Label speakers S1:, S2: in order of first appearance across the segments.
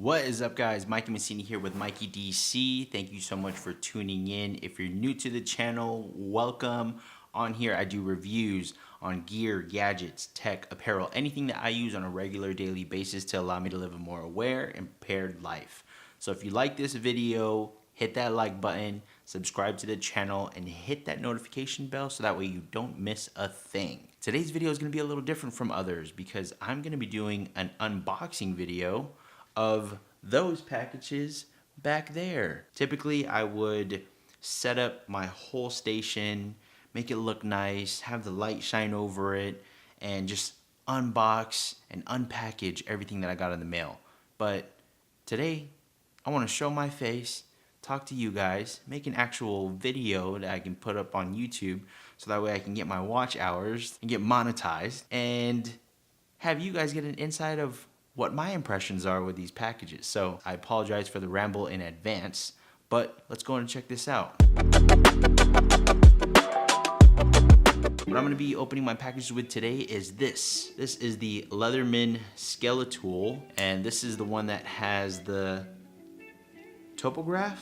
S1: What is up, guys? Mikey Messini here with Mikey EDC. Thank you so much for tuning in. If you're new to the channel, welcome. On here, I do reviews on gear, gadgets, tech, apparel, anything that I use on a regular daily basis to allow me to live a more aware and prepared life. So if you like this video, hit that like button, subscribe to the channel, and hit that notification bell so that way you don't miss a thing. Today's video is going to be a little different from others because I'm going to be doing an unboxing video of those packages back there. Typically, I would set up my whole station, make it look nice, have the light shine over it, and just unbox and unpackage everything that I got in the mail. But today, I want to show my face, talk to you guys, make an actual video that I can put up on YouTube so that way I can get my watch hours and get monetized and have you guys get an insight of what my impressions are with these packages. So I apologize for the ramble in advance, but let's go and check this out. What I'm going to be opening my package with today is this. This is the Leatherman Skeletal, and this is the one that has the topograph?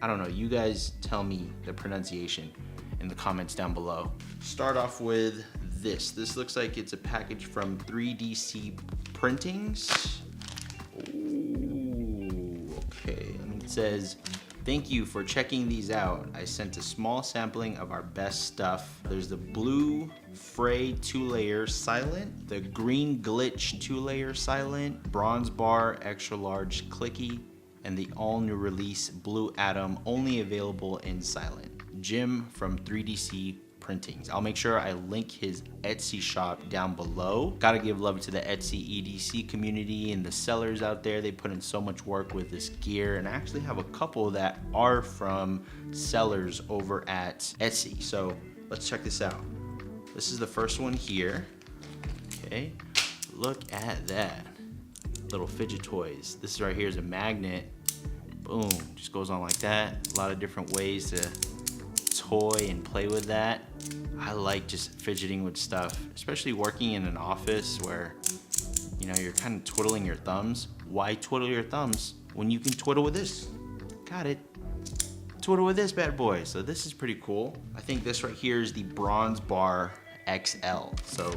S1: I don't know. You guys tell me the pronunciation in the comments down below. Start off with this. This looks like it's a package from 3DC Printings. Ooh, okay. And it says, "Thank you for checking these out. I sent a small sampling of our best stuff. There's the blue Fray 2-layer silent, the green glitch 2-layer silent, bronze bar extra large clicky, and the all-new release Blue Atom, only available in silent. Jim from 3DC Printings." I'll make sure I link his Etsy shop down below. Gotta give love to the Etsy EDC community and the sellers out there. They put in so much work with this gear, and I actually have a couple that are from sellers over at Etsy. So let's check this out. This is the first one here. Okay, look at that. Little fidget toys. This right here is a magnet. Boom, just goes on like that. A lot of different ways to toy and play with that. I like just fidgeting with stuff, especially working in an office where, you know, you're kind of twiddling your thumbs. Why twiddle your thumbs when you can twiddle with this? Got it. Twiddle with this bad boy. So this is pretty cool. I think this right here is the Bronze Bar XL. So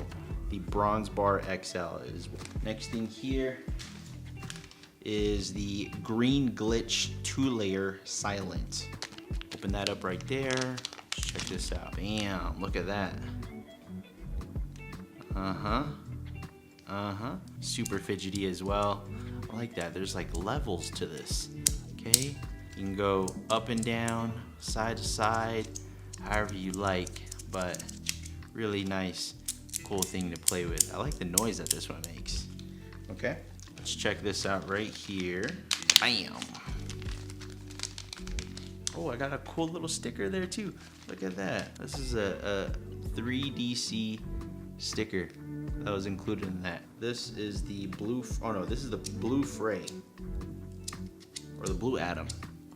S1: the Bronze Bar XL is next thing here is the green glitch 2-layer silent. Open that up right there. Let's check this out. Bam, look at that. Super fidgety as well. I like that. There's like levels to this. Okay, you can go up and down, side to side, however you like, but really nice, cool thing to play with. I like the noise that this one makes. Okay, let's check this out right here. Bam. Oh, I got a cool little sticker there too. Look at that. This is a 3DC sticker that was included in that. This is the blue, oh no, this is the blue Fray. Or the Blue Atom.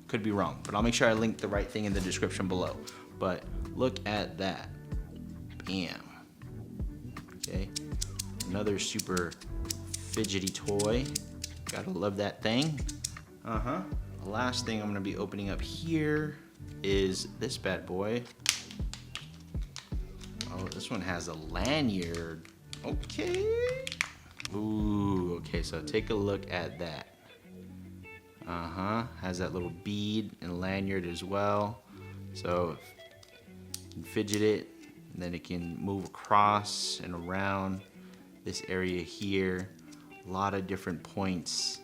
S1: Could be wrong, but I'll make sure I link the right thing in the description below. But look at that. Bam. Okay. Another super fidgety toy. Gotta love that thing. The last thing I'm gonna be opening up here is this bad boy. Oh, this one has a lanyard. Okay. Ooh, okay, so take a look at that. Has that little bead and lanyard as well. So you can fidget it, and then it can move across and around this area here. A lot of different points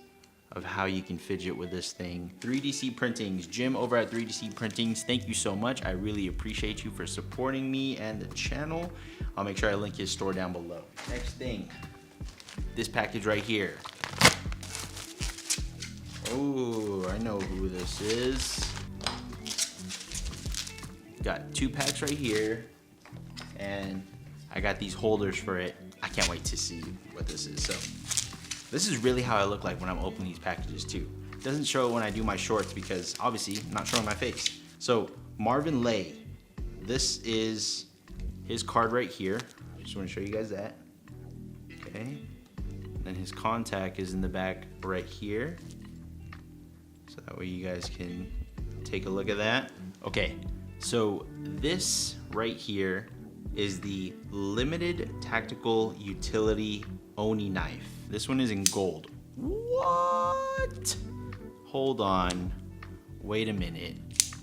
S1: of how you can fidget with this thing. 3DC Printings, Jim over at 3DC Printings, thank you so much. I really appreciate you for supporting me and the channel. I'll make sure I link his store down below. Next thing, this package right here. Oh, I know who this is. Got 2 packs right here, and I got these holders for it. I can't wait to see what this is. So this is really how I look like when I'm opening these packages too. It doesn't show when I do my shorts because obviously I'm not showing my face. So Marvin Lay, this is his card right here. Just want to show you guys that. Okay. Then his contact is in the back right here. So that way you guys can take a look at that. Okay, so this right here is the limited tactical utility Oni knife. This one is in gold. What? Hold on. Wait a minute.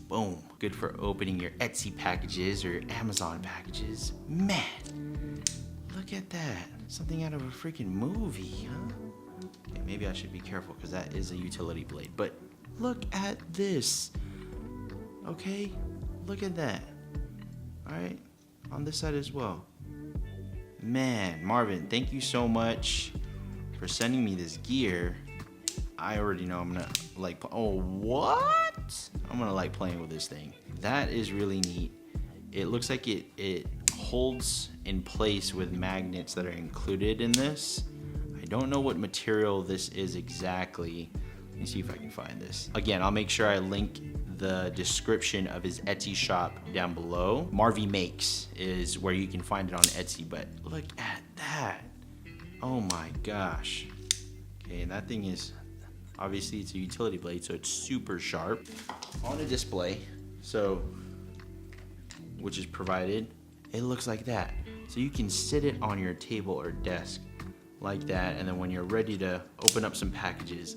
S1: Boom. Good for opening your Etsy packages or your Amazon packages. Man, look at that. Something out of a freaking movie, huh? Okay, maybe I should be careful because that is a utility blade. But look at this. Okay, look at that. All right, on this side as well. Man, Marvin, thank you so much for sending me this gear. I already know I'm gonna like, oh, what? I'm gonna like playing with this thing. That is really neat. It looks like it holds in place with magnets that are included in this. I don't know what material this is exactly. Let me see if I can find this. Again, I'll make sure I link the description of his Etsy shop down below. Marvimakes is where you can find it on Etsy, but look at that. Oh my gosh. Okay, and that thing is, obviously it's a utility blade, so it's super sharp. On a display, so, which is provided, it looks like that. So you can sit it on your table or desk like that, and then when you're ready to open up some packages,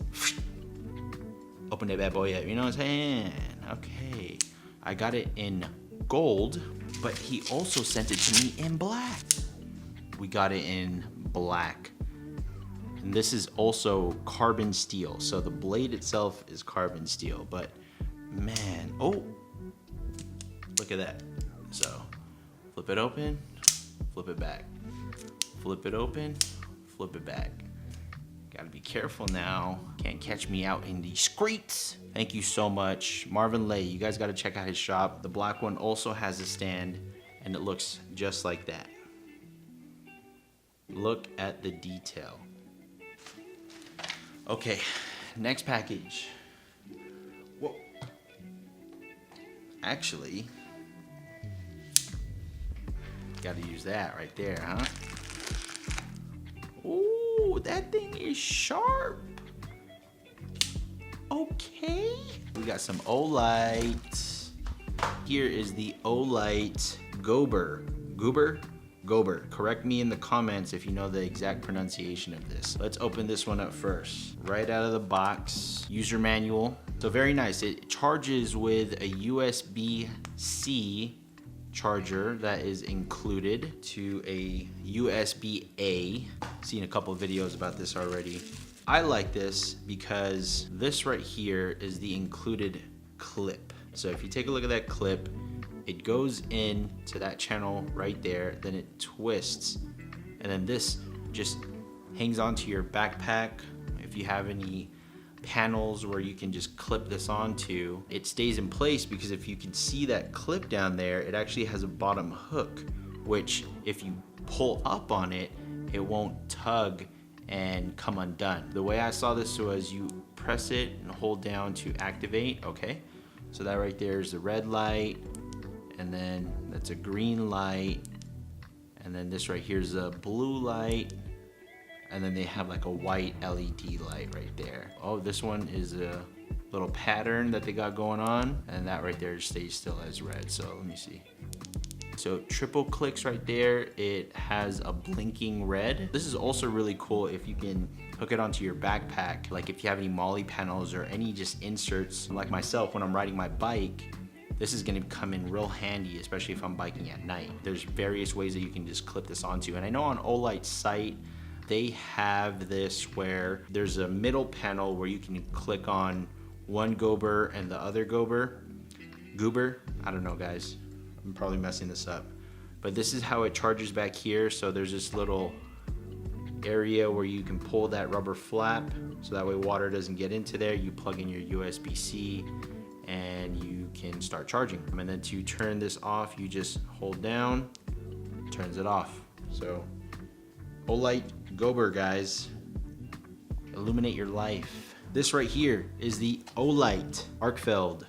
S1: open that bad boy up, you know what I'm saying? Okay, I got it in gold, but he also sent it to me in black. We got it in black. And this is also carbon steel. So the blade itself is carbon steel, but man, oh, look at that. So flip it open, flip it back. Flip it open, flip it back. Gotta be careful now. Can't catch me out in the streets. Thank you so much. Marvin Lay, you guys gotta check out his shop. The black one also has a stand and it looks just like that. Look at the detail. Okay, next package. Whoa. Actually, gotta use that right there, huh? Ooh, that thing is sharp. Okay. We got some Olight. Here is the Olight Gober. Gober. Correct me in the comments if you know the exact pronunciation of this. Let's open this one up first. Right out of the box, user manual. So very nice. It charges with a USB-C charger that is included to a USB-A. Seen a couple of videos about this already. I like this because this right here is the included clip. So if you take a look at that clip, it goes in to that channel right there, then it twists, and then this just hangs onto your backpack. If you have any panels where you can just clip this onto, it stays in place because if you can see that clip down there, it actually has a bottom hook, which if you pull up on it, it won't tug and come undone. The way I saw this was you press it and hold down to activate, okay? So that right there is the red light, and then that's a green light, and then this right here is a blue light, and then they have like a white LED light right there. Oh, this one is a little pattern that they got going on, and that right there stays still as red. So let me see. So triple clicks right there, it has a blinking red. This is also really cool if you can hook it onto your backpack. Like if you have any molly panels or any just inserts, like myself when I'm riding my bike, this is gonna come in real handy, especially if I'm biking at night. There's various ways that you can just clip this onto. And I know on Olight's site, they have this where there's a middle panel where you can click on one Gober and the other Goober. I don't know, guys. I'm probably messing this up. But this is how it charges back here. So there's this little area where you can pull that rubber flap so that way water doesn't get into there. You plug in your USB-C and you can start charging. And then to turn this off, you just hold down, turns it off. So Olight Gober, guys, illuminate your life. This right here is the Olight Arkfeld.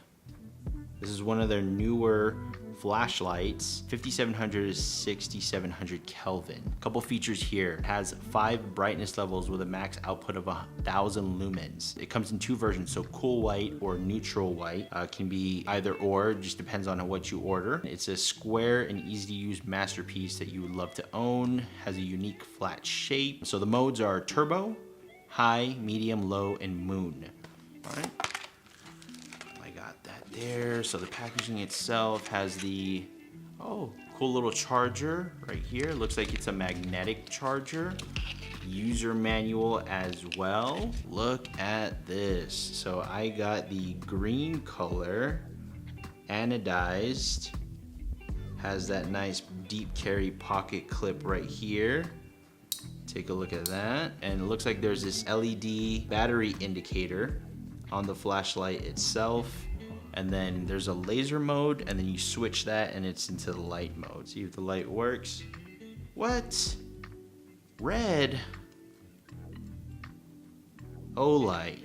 S1: This is one of their newer flashlights, 5700 to 6700 Kelvin. A couple features here. It has 5 brightness levels with a max output of 1000 lumens. It comes in 2 versions, so cool white or neutral white. Can be either or, just depends on what you order. It's a square and easy to use masterpiece that you would love to own. Has a unique flat shape. So the modes are turbo, high, medium, low, and moon. All right. There, so the packaging itself has the cool little charger right here. Looks like it's a magnetic charger. User manual as well. Look at this. So I got the green color, anodized, has that nice deep carry pocket clip right here. Take a look at that, and it looks like there's this LED battery indicator on the flashlight itself. And then there's a laser mode, and then you switch that and it's into the light mode. See if the light works. What? Red? Olight.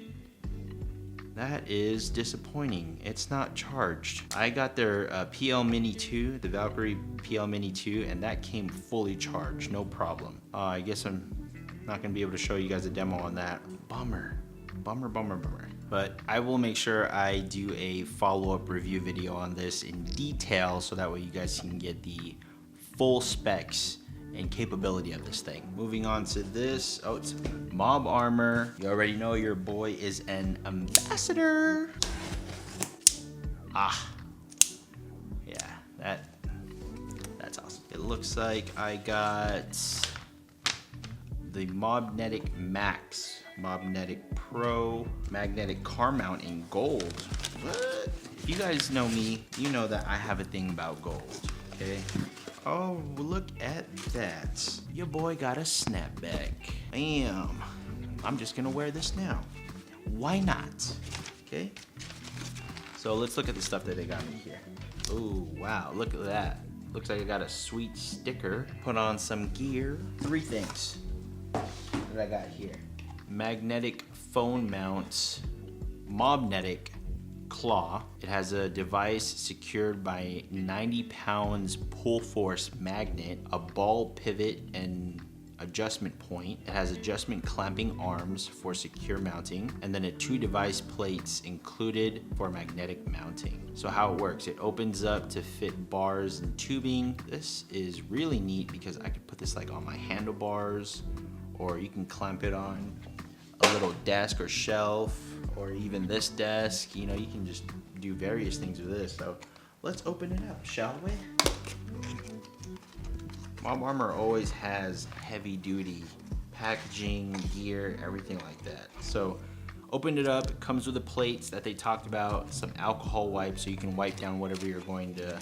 S1: That is disappointing. It's not charged. I got their PL Mini 2, the Valkyrie PL Mini 2, and that came fully charged, no problem. I guess I'm not gonna be able to show you guys a demo on that. Bummer. But I will make sure I do a follow-up review video on this in detail so that way you guys can get the full specs and capability of this thing. Moving on to this, it's Mobarmor. You already know your boy is an ambassador. Yeah, that's awesome. It looks like I got the Marvimakes, Magnetic Pro, magnetic car mount in gold. What? If you guys know me, you know that I have a thing about gold, okay? Oh, look at that. Your boy got a snapback. Bam. I'm just gonna wear this now. Why not? Okay? So let's look at the stuff that they got in here. Oh, wow, look at that. Looks like I got a sweet sticker. Put on some gear. 3 things that I got here. Magnetic phone mount, Mobnetic claw. It has a device secured by 90 pounds pull force magnet, a ball pivot and adjustment point. It has adjustment clamping arms for secure mounting, and then 2 device plates included for magnetic mounting. So how it works, it opens up to fit bars and tubing. This is really neat because I could put this like on my handlebars, or you can clamp it on a little desk or shelf, or even this desk. You know, you can just do various things with this. So let's open it up, shall we? Mobarmor always has heavy duty packaging, gear, everything like that. So opened it up, it comes with the plates that they talked about, some alcohol wipes so you can wipe down whatever you're going to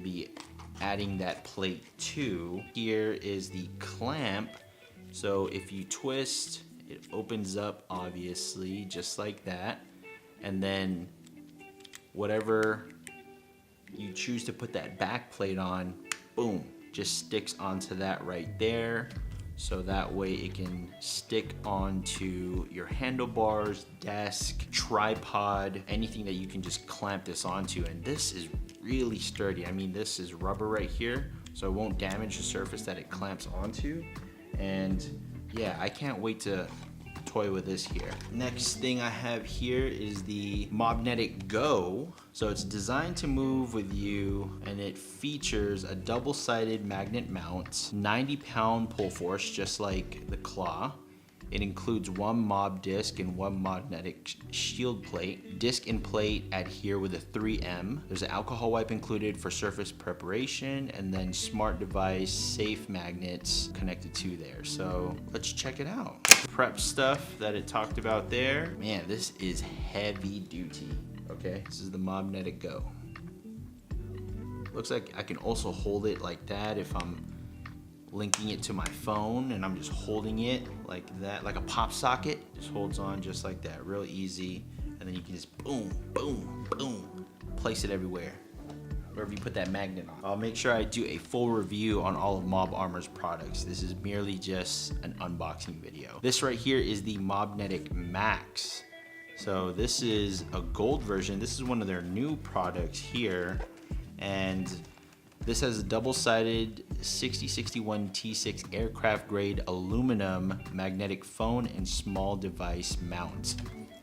S1: be adding that plate to. Here is the clamp. So if you twist, it opens up obviously just like that, and then whatever you choose to put that back plate on, boom, just sticks onto that right there. So that way it can stick onto your handlebars, desk, tripod, anything that you can just clamp this onto. And this is really sturdy. I mean, this is rubber right here, so it won't damage the surface that it clamps onto. And yeah, I can't wait to toy with this here. Next thing I have here is the Mobnetic Go. So it's designed to move with you, and it features a double-sided magnet mount, 90 pound pull force, just like the claw. It includes 1 mob disc and 1 magnetic shield plate. Disc and plate adhere with a 3M. There's an alcohol wipe included for surface preparation, and then smart device safe magnets connected to there. So let's check it out. Prep stuff that it talked about there. Man, this is heavy duty. Okay, this is the Mobnetic Go. Looks like I can also hold it like that if I'm linking it to my phone and I'm just holding it like that, like a pop socket. Just holds on just like that, real easy. And then you can just boom, boom, boom, place it everywhere, wherever you put that magnet on. I'll make sure I do a full review on all of Mobarmor's products. This is merely just an unboxing video. This right here is the Mobnetic Max. So this is a gold version. This is one of their new products here. And this has a double-sided 6061 T6 aircraft grade aluminum magnetic phone and small device mount.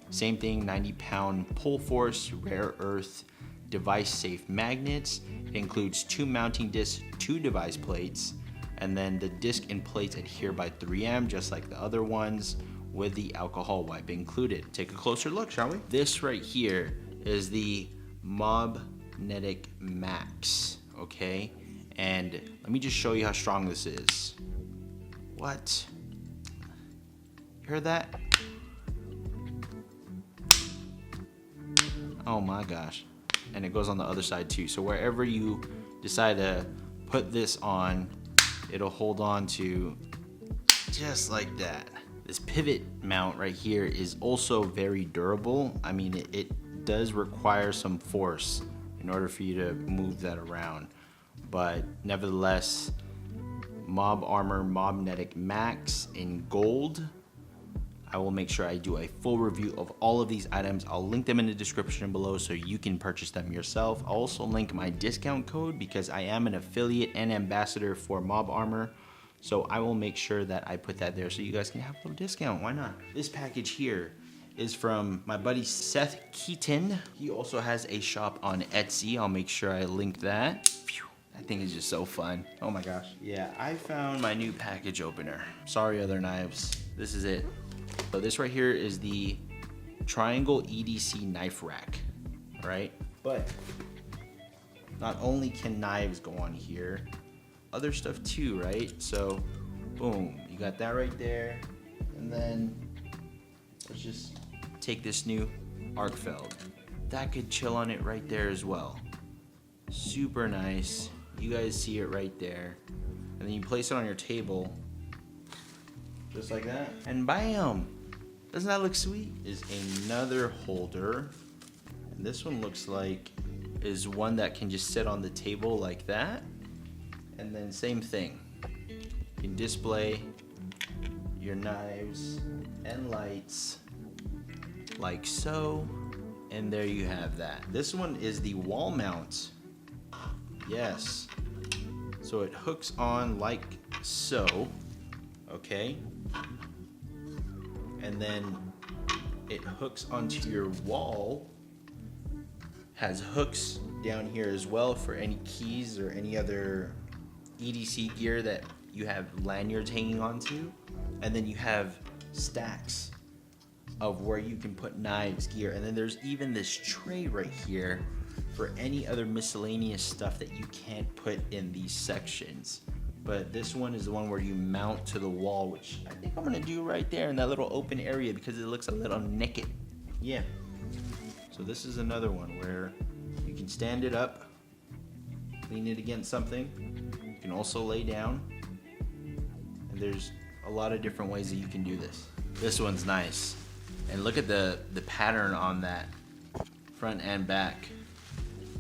S1: Same thing, 90-pound pull force, rare earth, device safe magnets. It includes 2 mounting discs, 2 device plates, and then the disc and plates adhere by 3M, just like the other ones, with the alcohol wipe included. Take a closer look, shall we? This right here is the Marvimakes, okay? And let me just show you how strong this is. What? You heard that? Oh my gosh. And it goes on the other side too. So wherever you decide to put this on, it'll hold on to just like that. This pivot mount right here is also very durable. I mean, it does require some force in order for you to move that around. But nevertheless, Mobarmor Mobnetic Max in gold. I will make sure I do a full review of all of these items. I'll link them in the description below so you can purchase them yourself. I'll also link my discount code because I am an affiliate and ambassador for Mobarmor. So I will make sure that I put that there so you guys can have a little discount. Why not? This package here is from my buddy Seth Keaton. He also has a shop on Etsy. I'll make sure I link that. That thing is just so fun. Oh my gosh. Yeah, I found my new package opener. Sorry, other knives. This is it. So this right here is the triangle EDC knife rack, right? But not only can knives go on here, other stuff too, right? So boom, you got that right there. And then let's just take this new Arkfeld. That could chill on it right there as well. Super nice. You guys see it right there. And then you place it on your table just like that, and bam! Doesn't that look sweet? Is another holder, and this one looks like is one that can just sit on the table like that, and then same thing. You can display your knives and lights like so, and there you have that. This one is the wall mount. Yes. So it hooks on like so, okay? And then it hooks onto your wall. Has hooks down here as well for any keys or any other EDC gear that you have lanyards hanging onto. And then you have stacks of where you can put knives, gear. And then there's even this tray right here for any other miscellaneous stuff that you can't put in these sections. But this one is the one where you mount to the wall, which I think I'm gonna do right there in that little open area because it looks a little naked. Yeah. So this is another one where you can stand it up, lean it against something. You can also lay down. And there's a lot of different ways that you can do this. This one's nice. And look at the pattern on that front and back.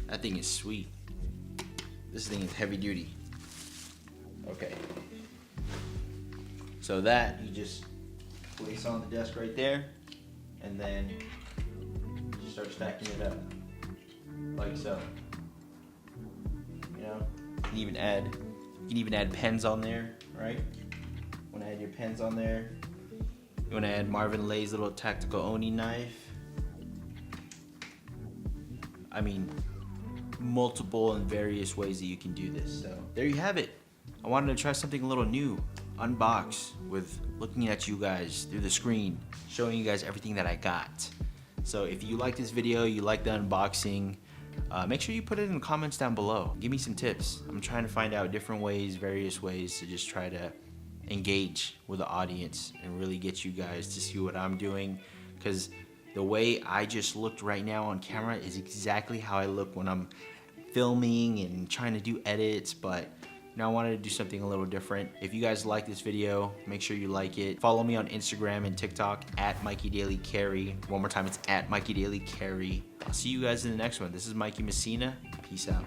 S1: That thing is sweet. This thing is heavy duty. Okay. So that you just place on the desk right there, and then you start stacking it up like so. You know, you can even add pens on there, right? Want to add your pens on there? You want to add Marvin Lay's little tactical Oni knife? I mean, multiple and various ways that you can do this. So there you have it. I wanted to try something a little new, unbox with looking at you guys through the screen, showing you guys everything that I got. So if you like this video, you like the unboxing, make sure you put it in the comments down below. Give me some tips. I'm trying to find out different ways, various ways to just try to engage with the audience and really get you guys to see what I'm doing, because the way I just looked right now on camera is exactly how I look when I'm filming and trying to do edits, but now I wanted to do something a little different. If you guys like this video, make sure you like it. Follow me on Instagram and TikTok at Mikey Daily Carry. One more time, it's at Mikey Daily Carry. I'll see you guys in the next one. This is Mikey Messina. Peace out.